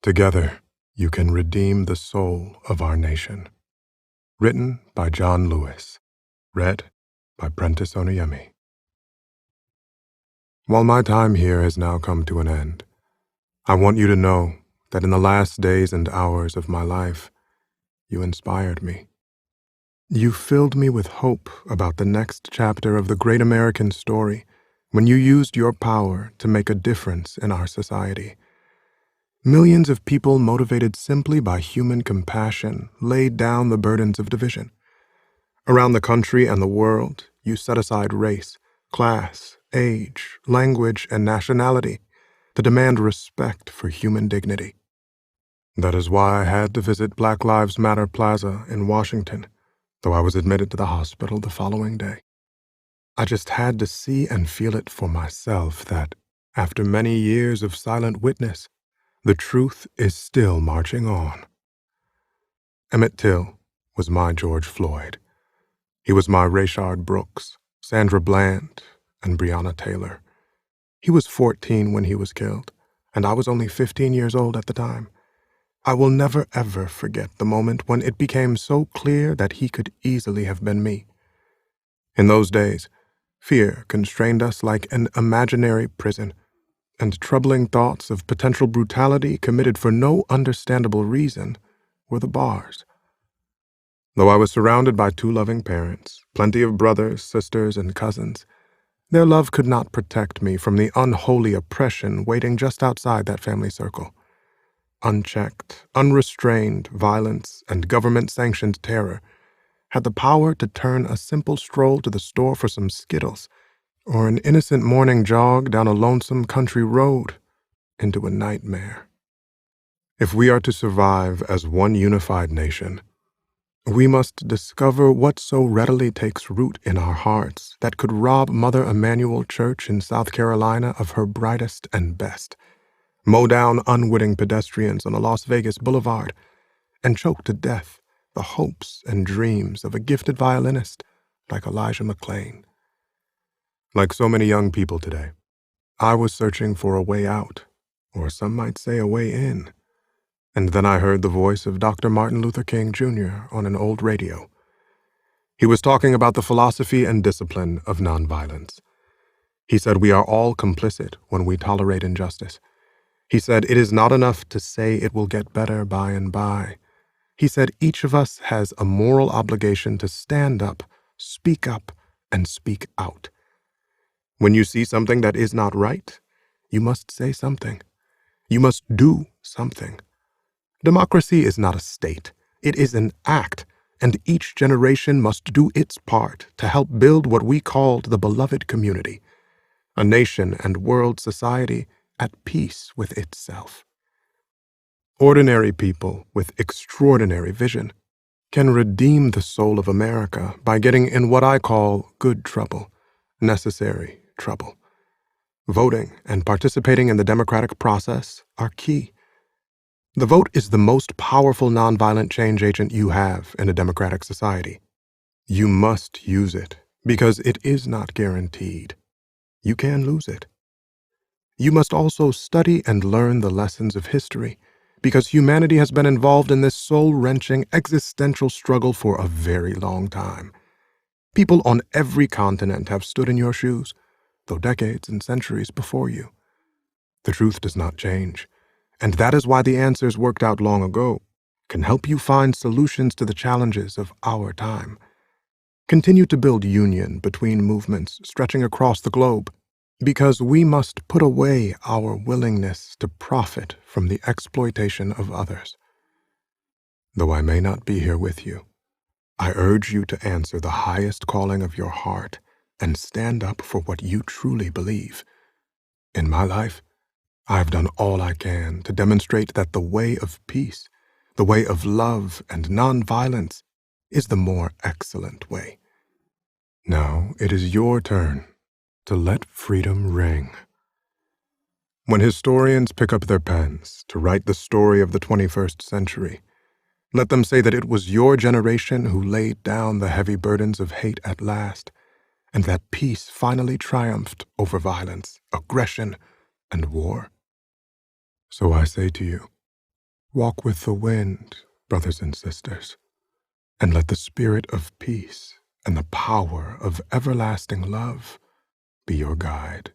Together, you can redeem the soul of our nation. Written by John Lewis. Read by Prentice Oniyemi. While my time here has now come to an end, I want you to know that in the last days and hours of my life, you inspired me. You filled me with hope about the next chapter of the great American story when you used your power to make a difference in our society. Millions of people motivated simply by human compassion laid down the burdens of division. Around the country and the world, you set aside race, class, age, language, and nationality to demand respect for human dignity. That is why I had to visit Black Lives Matter Plaza in Washington, though I was admitted to the hospital the following day. I just had to see and feel it for myself that, after many years of silent witness, the truth is still marching on. Emmett Till was my George Floyd. He was my Rayshard Brooks, Sandra Bland, and Breonna Taylor. He was 14 when he was killed, and I was only 15 years old at the time. I will never ever forget the moment when it became so clear that he could easily have been me. In those days, fear constrained us like an imaginary prison, and troubling thoughts of potential brutality committed for no understandable reason were the bars. Though I was surrounded by two loving parents, plenty of brothers, sisters, and cousins, their love could not protect me from the unholy oppression waiting just outside that family circle. Unchecked, unrestrained violence and government-sanctioned terror had the power to turn a simple stroll to the store for some Skittles or an innocent morning jog down a lonesome country road into a nightmare. If we are to survive as one unified nation, we must discover what so readily takes root in our hearts that could rob Mother Emanuel Church in South Carolina of her brightest and best, mow down unwitting pedestrians on a Las Vegas boulevard, and choke to death the hopes and dreams of a gifted violinist like Elijah McClain. Like so many young people today, I was searching for a way out, or some might say a way in. And then I heard the voice of Dr. Martin Luther King Jr. on an old radio. He was talking about the philosophy and discipline of nonviolence. He said we are all complicit when we tolerate injustice. He said it is not enough to say it will get better by and by. He said each of us has a moral obligation to stand up, and speak out. When you see something that is not right, you must say something. You must do something. Democracy is not a state. It is an act, and each generation must do its part to help build what we called the beloved community, a nation and world society at peace with itself. Ordinary people with extraordinary vision can redeem the soul of America by getting in what I call good trouble, necessary trouble. Voting and participating in the democratic process are key. The vote is the most powerful nonviolent change agent you have in a democratic society. You must use it because it is not guaranteed. You can lose it. You must also study and learn the lessons of history because humanity has been involved in this soul-wrenching existential struggle for a very long time. People on every continent have stood in your shoes, though decades and centuries before you. The truth does not change, and that is why the answers worked out long ago can help you find solutions to the challenges of our time. Continue to build union between movements stretching across the globe, because we must put away our willingness to profit from the exploitation of others. Though I may not be here with you, I urge you to answer the highest calling of your heart and stand up for what you truly believe. In my life, I've done all I can to demonstrate that the way of peace, the way of love and nonviolence, is the more excellent way. Now it is your turn to let freedom ring. When historians pick up their pens to write the story of the 21st century, let them say that it was your generation who laid down the heavy burdens of hate at last, and that peace finally triumphed over violence, aggression, and war. So I say to you, Walk with the wind, brothers and sisters, and let the spirit of peace and the power of everlasting love be your guide.